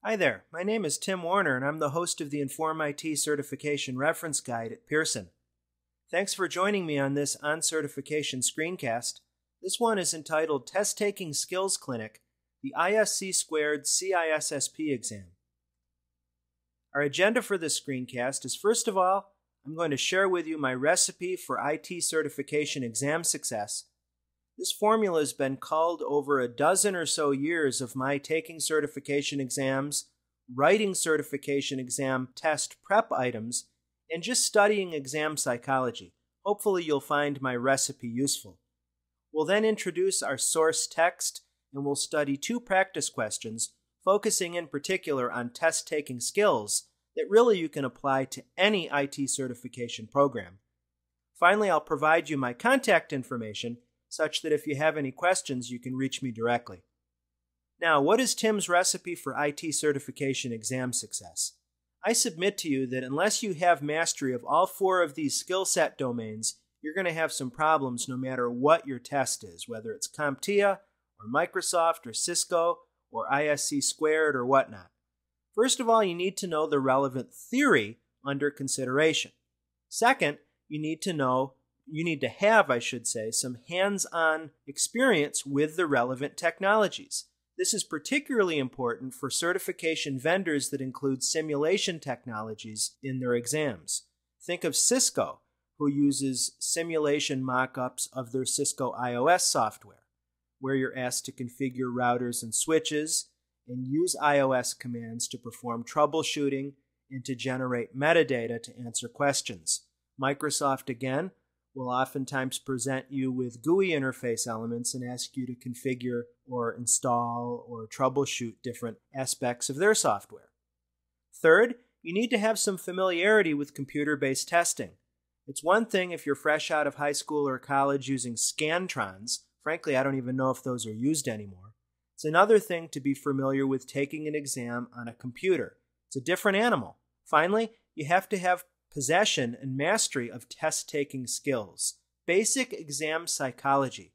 Hi there, my name is Tim Warner and I'm the host of the Inform IT Certification Reference Guide at Pearson. Thanks for joining me on this OnCertification screencast. This one is entitled Test Taking Skills Clinic, the ISC Squared CISSP exam. Our agenda for this screencast is, first of all, I'm going to share with you my recipe for IT certification exam success. This formula has been culled over a dozen or so years of my taking certification exams, writing certification exam test prep items, and just studying exam psychology. Hopefully you'll find my recipe useful. We'll then introduce our source text, and we'll study two practice questions, focusing in particular on test-taking skills that really you can apply to any IT certification program. Finally, I'll provide you my contact information such that if you have any questions, you can reach me directly. Now, what is Tim's recipe for IT certification exam success? I submit to you that unless you have mastery of all four of these skill set domains, you're going to have some problems no matter what your test is, whether it's CompTIA or Microsoft or Cisco or ISC Squared or whatnot. First of all, you need to know the relevant theory under consideration. Second, you need to have some hands-on experience with the relevant technologies. This is particularly important for certification vendors that include simulation technologies in their exams. Think of Cisco, who uses simulation mock-ups of their Cisco iOS software, where you're asked to configure routers and switches and use iOS commands to perform troubleshooting and to generate metadata to answer questions. Microsoft, again, will oftentimes present you with GUI interface elements and ask you to configure or install or troubleshoot different aspects of their software. Third, you need to have some familiarity with computer-based testing. It's one thing if you're fresh out of high school or college using Scantrons. Frankly, I don't even know if those are used anymore. It's another thing to be familiar with taking an exam on a computer. It's a different animal. Finally, you have to have possession and mastery of test-taking skills. Basic exam psychology.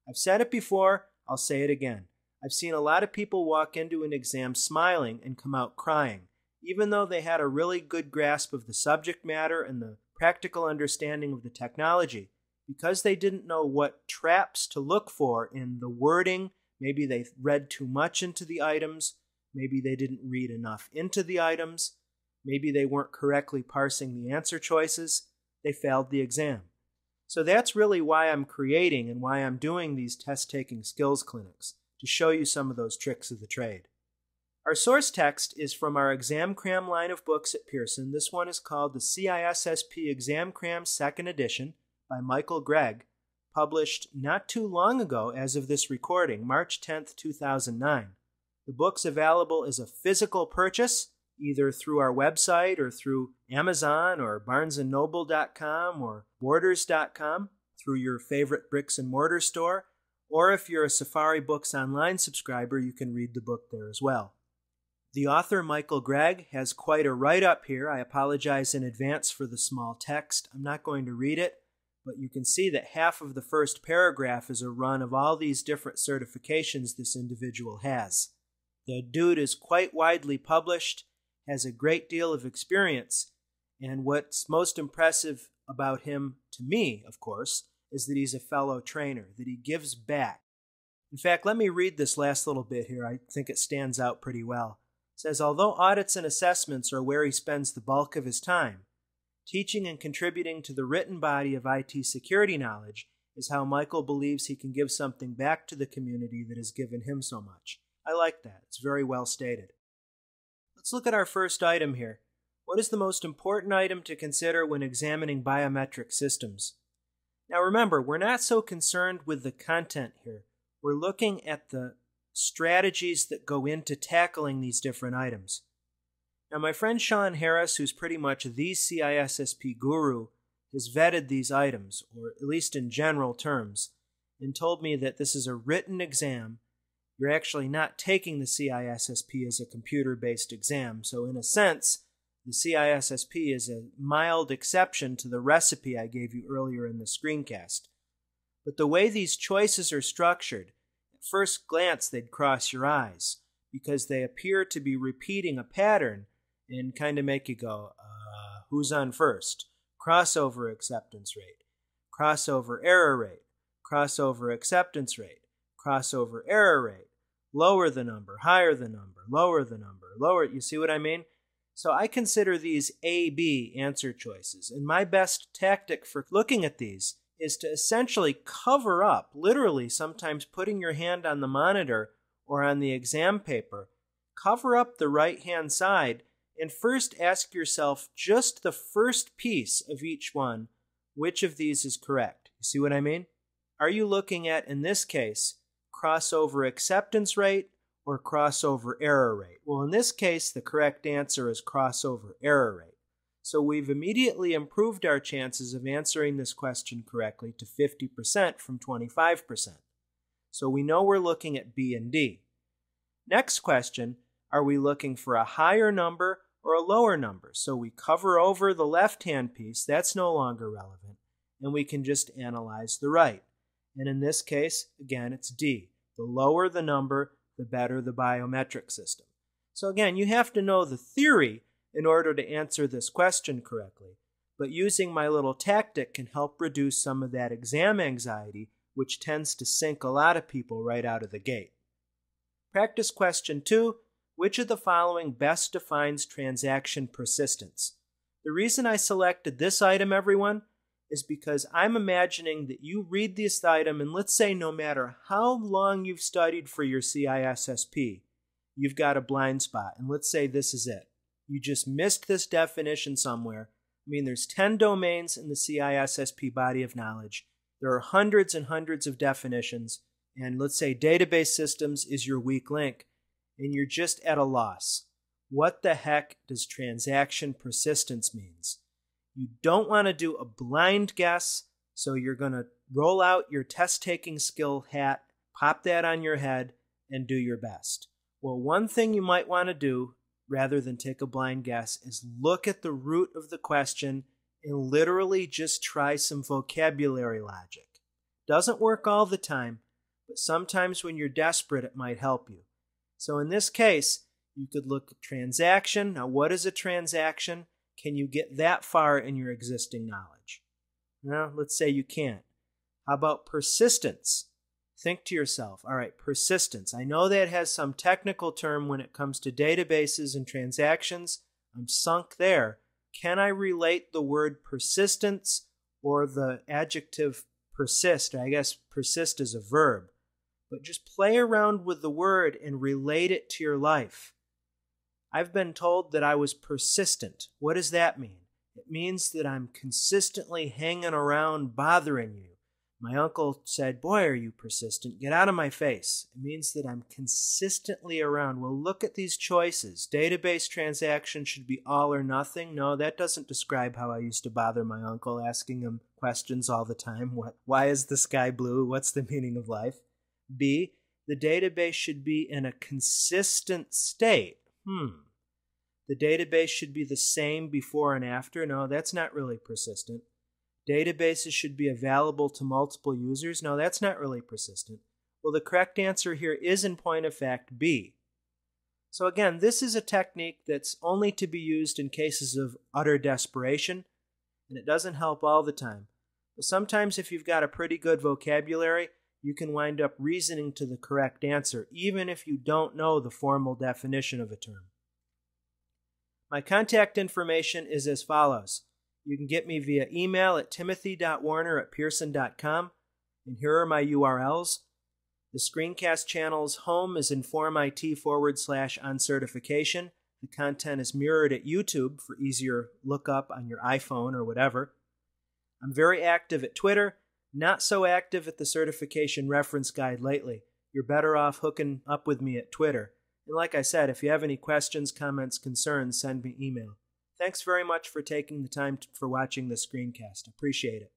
I've said it before, I'll say it again. I've seen a lot of people walk into an exam smiling and come out crying, even though they had a really good grasp of the subject matter and the practical understanding of the technology. Because they didn't know what traps to look for in the wording, maybe they read too much into the items, maybe they didn't read enough into the items, maybe they weren't correctly parsing the answer choices, they failed the exam. So that's really why I'm creating and why I'm doing these test-taking skills clinics, to show you some of those tricks of the trade. Our source text is from our Exam Cram line of books at Pearson. This one is called the CISSP Exam Cram 2nd Edition by Michael Gregg, published not too long ago as of this recording, March 10th, 2009. The book's available as a physical purchase, either through our website or through Amazon or barnesandnoble.com or borders.com, through your favorite bricks and mortar store, or if you're a Safari Books Online subscriber, you can read the book there as well. The author, Michael Gregg, has quite a write-up here. I apologize in advance for the small text. I'm not going to read it, but you can see that half of the first paragraph is a run of all these different certifications this individual has. The dude is quite widely published, has a great deal of experience, and what's most impressive about him, to me, of course, is that he's a fellow trainer, that he gives back. In fact, let me read this last little bit here. I think it stands out pretty well. It says, although audits and assessments are where he spends the bulk of his time, teaching and contributing to the written body of IT security knowledge is how Michael believes he can give something back to the community that has given him so much. I like that. It's very well stated. Let's look at our first item here. What is the most important item to consider when examining biometric systems? Now remember, we're not so concerned with the content here. We're looking at the strategies that go into tackling these different items. Now my friend Sean Harris, who's pretty much the CISSP guru, has vetted these items, or at least in general terms, and told me that this is a written exam. You're actually not taking the CISSP as a computer-based exam, so in a sense, the CISSP is a mild exception to the recipe I gave you earlier in the screencast. But the way these choices are structured, at first glance they'd cross your eyes. because they appear to be repeating a pattern and kind of make you go, who's on first? Crossover acceptance rate, crossover error rate, crossover acceptance rate, crossover error rate, lower the number, higher the number, lower the number, lower. You see what I mean? So I consider these A-B answer choices, and my best tactic for looking at these is to essentially cover up, literally sometimes putting your hand on the monitor or on the exam paper, cover up the right-hand side and first ask yourself just the first piece of each one, which of these is correct. You see what I mean? Are you looking at, in this case, crossover acceptance rate or crossover error rate? Well, in this case, the correct answer is crossover error rate. So we've immediately improved our chances of answering this question correctly to 50% from 25%. So we know we're looking at B and D. Next question, are we looking for a higher number or a lower number? So we cover over the left-hand piece, that's no longer relevant, and we can just analyze the right. And in this case, again, it's D. The lower the number, the better the biometric system. So again, you have to know the theory in order to answer this question correctly, but using my little tactic can help reduce some of that exam anxiety, which tends to sink a lot of people right out of the gate. Practice question 2, which of the following best defines transaction persistence? The reason I selected this item, everyone, is because I'm imagining that you read this item and let's say no matter how long you've studied for your CISSP, you've got a blind spot, and let's say this is it. You just missed this definition somewhere. I mean, there's 10 domains in the CISSP body of knowledge. There are hundreds and hundreds of definitions, and let's say database systems is your weak link, and you're just at a loss. What the heck does transaction persistence means? You don't want to do a blind guess, so you're going to roll out your test-taking skill hat, pop that on your head, and do your best. Well, one thing you might want to do, rather than take a blind guess, is look at the root of the question and literally just try some vocabulary logic. Doesn't work all the time, but sometimes when you're desperate, it might help you. So in this case, you could look at transaction. Now, what is a transaction? Can you get that far in your existing knowledge? Well, let's say you can't. How about persistence? Think to yourself, all right, persistence. I know that has some technical term when it comes to databases and transactions. I'm sunk there. Can I relate the word persistence or the adjective persist? I guess persist is a verb. But just play around with the word and relate it to your life. I've been told that I was persistent. What does that mean? It means that I'm consistently hanging around bothering you. My uncle said, boy, are you persistent. Get out of my face. It means that I'm consistently around. Well, look at these choices. Database transaction should be all or nothing. No, that doesn't describe how I used to bother my uncle, asking him questions all the time. Why is the sky blue? What's the meaning of life? B, the database should be in a consistent state. The database should be the same before and after. No, that's not really persistent. Databases should be available to multiple users. No, that's not really persistent. Well, the correct answer here is, in point of fact, B. So again, this is a technique that's only to be used in cases of utter desperation, and it doesn't help all the time. But sometimes if you've got a pretty good vocabulary, you can wind up reasoning to the correct answer, even if you don't know the formal definition of a term. My contact information is as follows. You can get me via email at timothy.warner@pearson.com, and here are my URLs. The screencast channel's home is informit/OnCertification. The content is mirrored at YouTube for easier lookup on your iPhone or whatever. I'm very active at Twitter, not so active at the certification reference guide lately. You're better off hooking up with me at Twitter. And like I said, if you have any questions, comments, concerns, send me email. Thanks very much for taking the time for watching this screencast. Appreciate it.